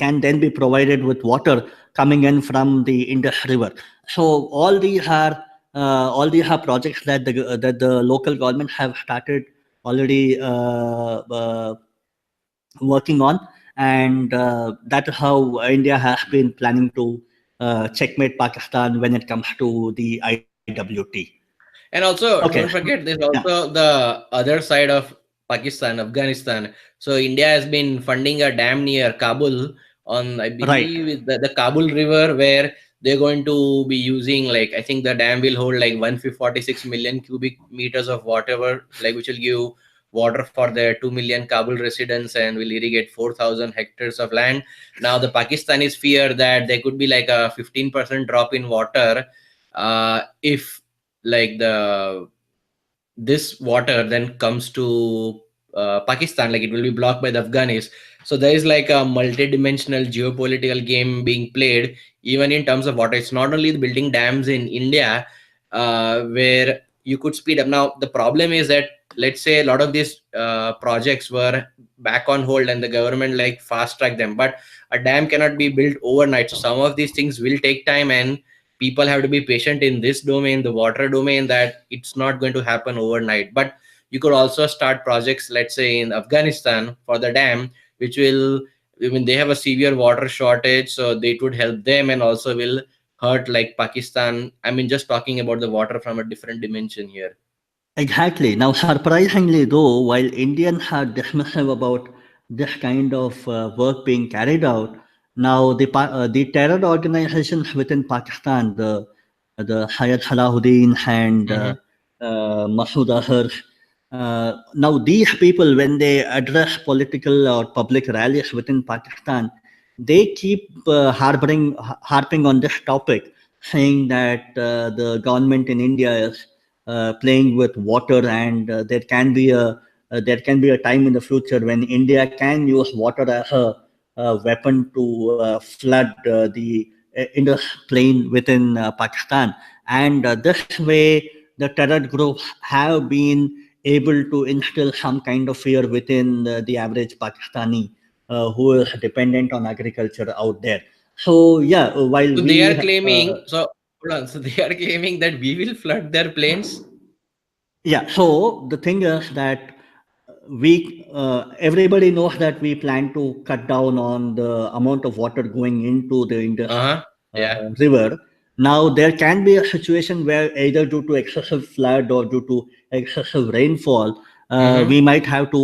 can then be provided with water coming in from the Indus River. So all these are projects that the local government have started already working on, and that is how India has been planning to checkmate Pakistan when it comes to the IWT. And Okay, also, don't forget, there's yeah, also the other side of Pakistan, Afghanistan. So India has been funding a dam near Kabul on, I right. believe, the Kabul River, where they're going to be using, like, I think the dam will hold like 146 million cubic meters of water, like, which will give water for the 2 million Kabul residents and will irrigate 4,000 hectares of land. Now, the Pakistanis fear that there could be like a 15% drop in water if, like, the this water then comes to Pakistan, like it will be blocked by the Afghanis. So there is like a multi-dimensional geopolitical game being played, even in terms of water. It's not only building dams in India, where you could speed up. Now the problem is that, let's say, a lot of these projects were back on hold and the government like fast track them, but a dam cannot be built overnight. So some of these things will take time, and people have to be patient in this domain, the water domain, that it's not going to happen overnight. But you could also start projects, let's say in Afghanistan for the dam, which will, I mean, they have a severe water shortage, so they would help them, and also will hurt like Pakistan. I mean, just talking about the water from a different dimension here. Exactly. Now, surprisingly, though, while Indians are dismissive about this kind of work being carried out, now the terror organizations within Pakistan, the Syed Salahuddin and Mm-hmm. Masood Azhar, now these people, when they address political or public rallies within Pakistan, they keep harping on this topic, saying that the government in India is playing with water, and there can be a time in the future when India can use water as a weapon to flood the Indus plain within Pakistan. And this way, the terror groups have been able to instill some kind of fear within the average Pakistani who is dependent on agriculture out there. So yeah, while So they are we claiming. So hold on. So they are claiming that we will flood their plains. yeah, so the thing is that we everybody knows that we plan to cut down on the amount of water going into the Indus Uh huh. Yeah. river. Now there can be a situation where either due to excessive flood or due to excessive rainfall, Mm-hmm. we might have to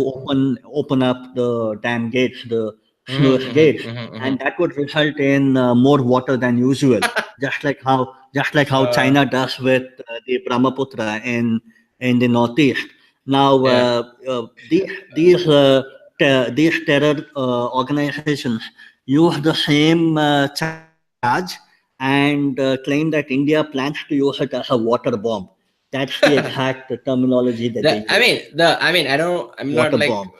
open up the dam gates, the sluice Mm-hmm. gates, Mm-hmm. Mm-hmm. and that would result in more water than usual. Just like how uh, China does with the Brahmaputra in the northeast. Now, yeah. these terror organizations use the same charge and claim that India plans to use it as a water bomb. That's the exact terminology that they the I use. mean the I mean I don't I'm Water not like bomb.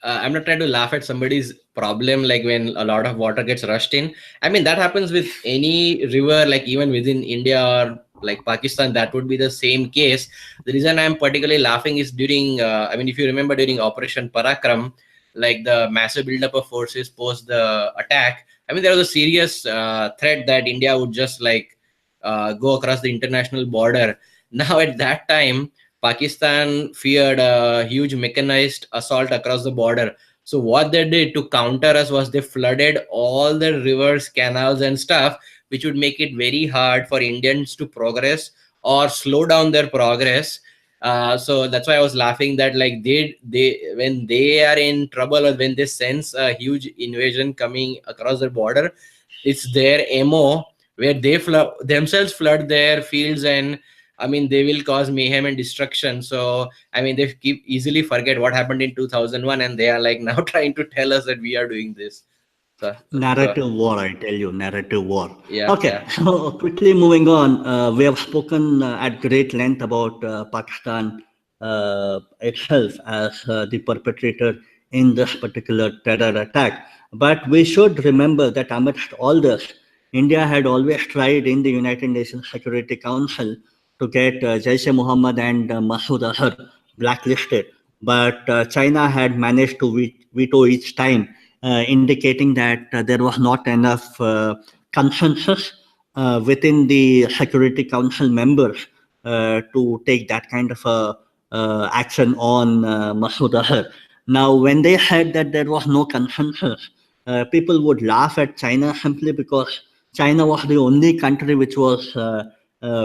I'm not trying to laugh at somebody's problem like when a lot of water gets rushed in. I mean that happens with any river, like even within India or like Pakistan, that would be the same case. The reason I'm particularly laughing is during I mean if you remember during Operation Parakram, like the massive buildup of forces post the attack. I mean there was a serious threat that India would just like go across the international border. Now at that time Pakistan feared a huge mechanized assault across the border. So what they did to counter us was they flooded all the rivers, canals, and stuff, which would make it very hard for Indians to progress or slow down their progress. So that's why I was laughing that like they when they are in trouble or when they sense a huge invasion coming across the border, it's their MO where they themselves flood their fields, and I mean, they will cause mayhem and destruction. So, I mean, they keep easily forget what happened in 2001, and they are like now trying to tell us that we are doing this. So Narrative war, I tell you, narrative war. yeah, Okay, yeah. so quickly moving on, we have spoken at great length about Pakistan itself as the perpetrator in this particular terror attack. But we should remember that amidst all this, India had always tried in the United Nations Security Council to get Jaish-e-Mohammed and Masood Azhar blacklisted. But China had managed to veto each time, indicating that there was not enough consensus within the Security Council members to take that kind of action on Masood Azhar. Now, when they said that there was no consensus, people would laugh at China simply because China was the only country which was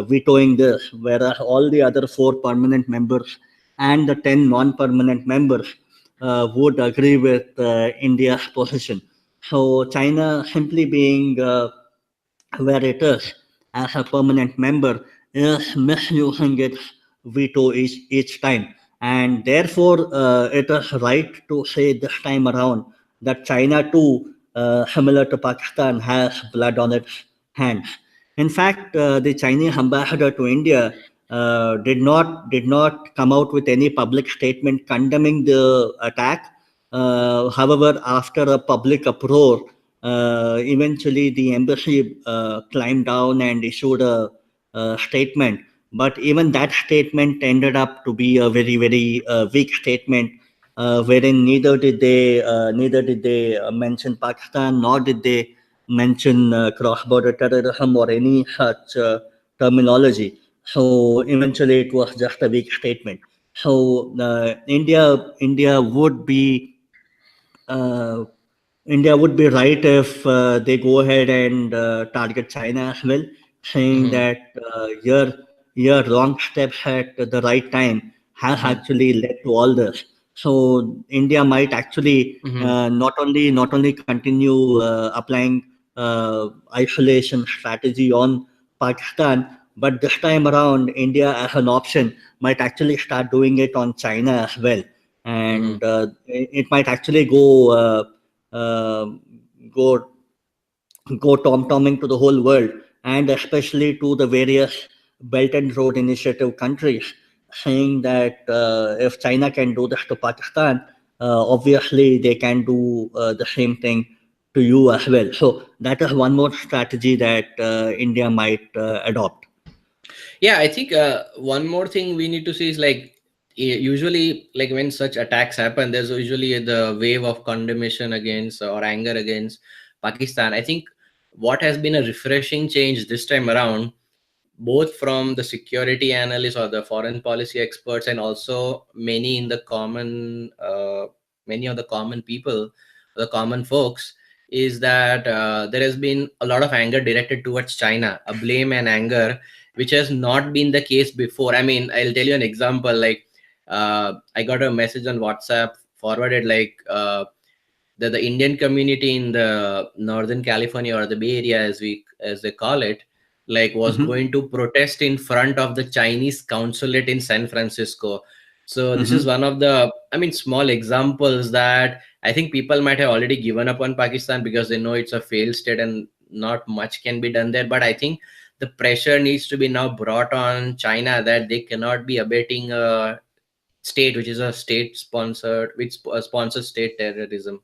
vetoing this, whereas all the other four permanent members and the 10 non permanent members would agree with India's position. So, China simply being where it is as a permanent member is misusing its veto each time. And therefore, it is right to say this time around that China too, similar to Pakistan, has blood on its hands. In fact, the Chinese ambassador to India did not come out with any public statement condemning the attack. However, after a public uproar, eventually the embassy climbed down and issued a statement. But even that statement ended up to be a very very weak statement, wherein neither did they mention Pakistan, nor did they mention cross-border terrorism or any such terminology. So eventually, it was just a weak statement. So India would be uh, India would be right if they go ahead and target China as well, saying Hmm. that your wrong steps at the right time has Mhm. actually led to all this. So India might actually Mhm. not only continue applying isolation strategy on Pakistan, but this time around, India as an option might actually start doing it on China as well, Mhm. and it might actually uh, go go tom-tomming to the whole world, and especially to the various Belt and Road Initiative countries, saying that if China can do this to Pakistan, obviously they can do the same thing to you as well. So that is one more strategy that India might adopt. Yeah, I think one more thing we need to see is like usually like when such attacks happen, there's usually the wave of condemnation against or anger against Pakistan. I think what has been a refreshing change this time around, both from the security analysts or the foreign policy experts, and also many of the common people, the common folks, is that there has been a lot of anger directed towards China, a blame and anger, which has not been the case before. I mean, I'll tell you an example. Like, I got a message on WhatsApp forwarded, like, the Indian community in the Northern California, or the Bay Area as they call it, like, was Hmm. going to protest in front of the Chinese consulate in San Francisco. So this is Hmm. one of the, I mean, small examples that I think people might have already given up on Pakistan because they know it's a failed state and not much can be done there. But I think the pressure needs to be now brought on China that they cannot be abating a state which is a state sponsored, which sponsors state terrorism.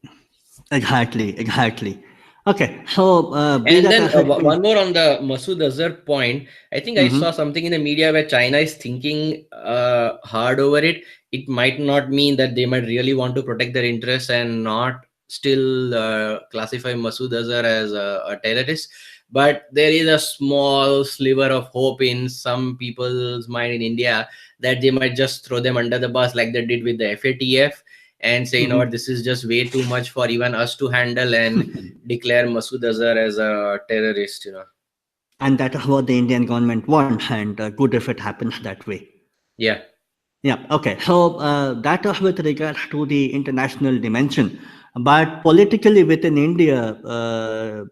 Exactly, exactly. Okay, so be And that then as it may. one more on the Masood Azhar point. I think I saw Mhm. something in the media where China is thinking hard over it. It might not mean that they might really want to protect their interests and not still classify Masood Azhar as a terrorist. But there is a small sliver of hope in some people's mind in India that they might just throw them under the bus like they did with the FATF and say, you know what, Mhm. this is just way too much for even us to handle, and declare Masood Azhar as a terrorist, you know. And that is what the Indian government wants, and good if it happens that way. Yeah. Yeah, okay. So that was with regards to the international dimension. But politically within India,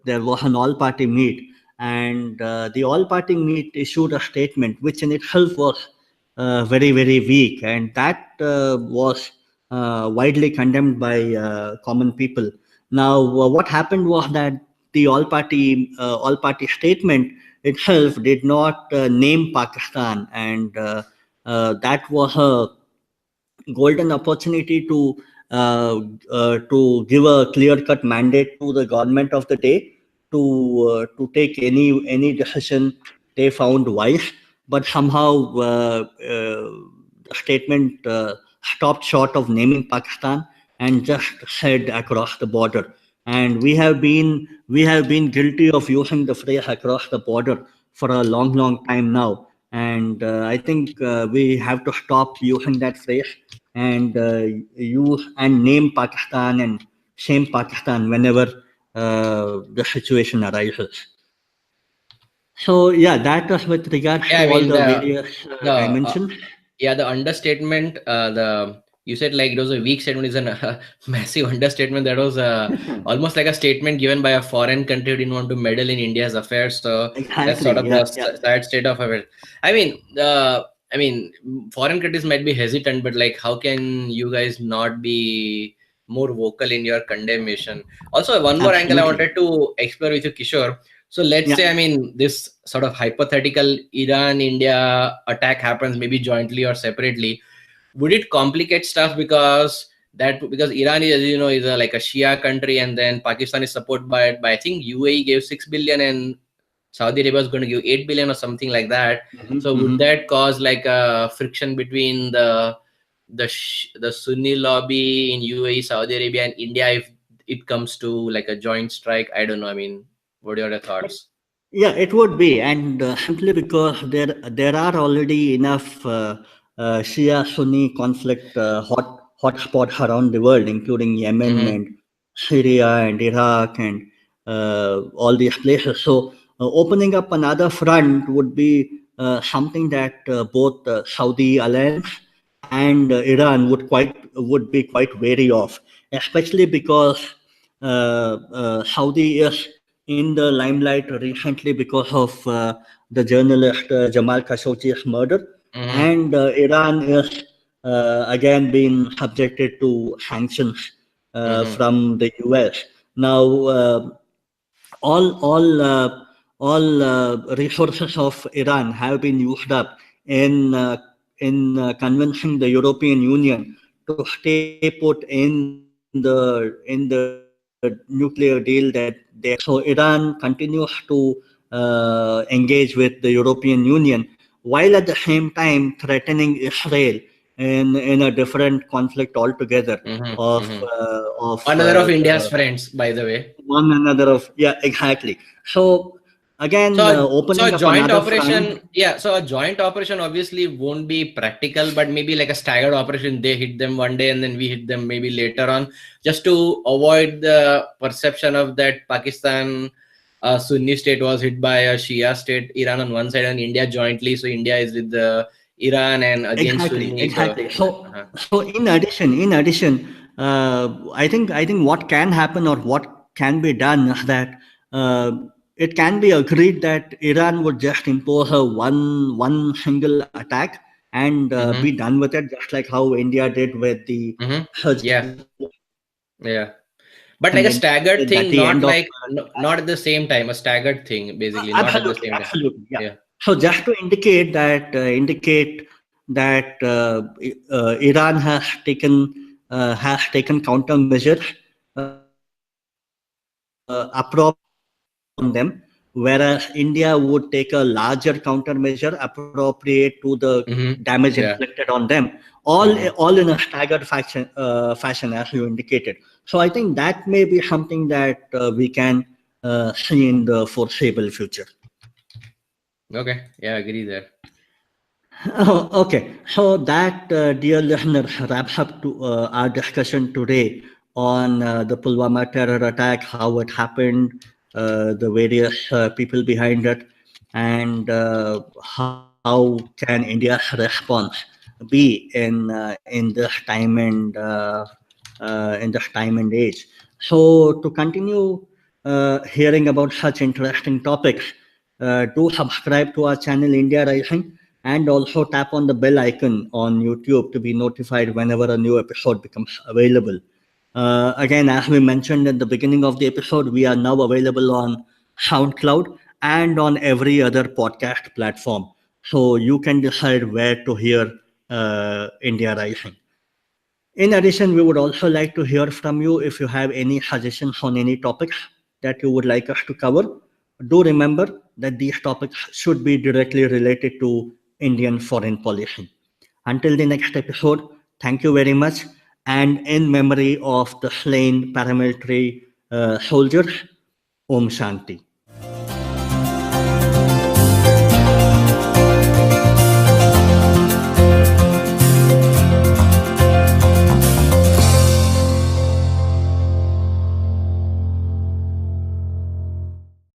there was an all party meet, and the all party meet issued a statement which in itself was very, very weak, and that was widely condemned by common people. Now, what happened was that the all party statement itself did not name Pakistan, and that was a golden opportunity to give a clear cut mandate to the government of the day to take any decision they found wise, but somehow the statement stopped short of naming Pakistan and just said across the border. And we have been guilty of using the phrase across the border for a long time now, and I think we have to stop using that phrase and use and name Pakistan and shame Pakistan whenever the situation arises. So yeah, that was with regards Yeah, to I all mean the various the dimensions. yeah, the understatement, the you said like it was a weak statement is a massive understatement. That was almost like a statement given by a foreign country who didn't want to meddle in India's affairs. So that's sort Exactly. of the Yeah. Yeah. sad state of affairs. I mean, I mean, foreign countries might be hesitant, but like, how can you guys not be more vocal in your condemnation? Also, one more angle I Absolutely. wanted to explore with you, Kishore. So let's Yeah. say, I mean, this sort of hypothetical Iran-India attack happens, maybe jointly or separately. Would it complicate stuff because Iran is, as you know, is like a Shia country, and then Pakistan is supported by I think UAE gave 6 billion and Saudi Arabia is going to give 8 billion or something like that. Hmm. So would Hmm. that cause like a friction between the Sunni lobby in UAE, Saudi Arabia, and India if it comes to like a joint strike? I don't know. I mean, what are your thoughts? Yeah, it would be, and simply because there are already enough Shia Sunni conflict hotspots around the world, including Yemen Mm-hmm. and Syria and Iraq and all these places. So opening up another front would be something that both Saudi alliance and Iran would be quite wary of, especially because Saudi is in the limelight recently because of the journalist Jamal Khashoggi's murder, Mm-hmm. and Iran is again being subjected to sanctions Mm-hmm. from the US. Now, all all uh, all resources of Iran have been used up in convincing the European Union to stay put in the nuclear deal that they have with the US. So Iran continues to engage with the European Union while at the same time threatening Israel in a different conflict altogether Mm-hmm. of Mm-hmm. of Another of India's friends, by the way. one another of, yeah, exactly. So again, So a opening up joint another front. operation, yeah. So a joint operation obviously won't be practical, but maybe like a staggered operation. They hit them one day and then we hit them maybe later on, just to avoid the perception of that Pakistan Sunni state was hit by a Shia state, Iran on one side and India jointly. So India is with the Iran and against Exactly, Sunni. So exactly. yeah. So so in addition, I think what can happen or what can be done is that it can be agreed that Iran would just impose a one single attack and be Mm-hmm. done with it, just like how India did with the Mm-hmm. Yeah. Jammu Yeah. and But like a Kashmir staggered at thing, the not end of like not at the same time. A staggered thing, basically, not at the absolutely, same time. absolutely, yeah. Yeah. So just to indicate that Iran has taken countermeasures appropriate to the damage inflicted on them, whereas India would take a larger countermeasure appropriate to the Mm-hmm. damage Yeah. inflicted on them, Mm-hmm. all in a staggered fashion, as you indicated. So I think that may be something that we can see in the foreseeable future. Okay. Yeah, I agree there. Oh, okay, so that, dear listener, wraps up to our discussion today on the Pulwama terror attack, how it happened, the various people behind it, and how can India's response be in this time and age. So to continue hearing about such interesting topics, do subscribe to our channel India Rising and also tap on the bell icon on YouTube to be notified whenever a new episode becomes available. Again, as we mentioned at the beginning of the episode, we are now available on SoundCloud and on every other podcast platform. So you can decide where to hear India Rising. In addition, we would also like to hear from you if you have any suggestions on any topics that you would like us to cover. Do remember that these topics should be directly related to Indian foreign policy. Until the next episode, thank you very much. And in memory of the slain paramilitary soldiers, Om Shanti.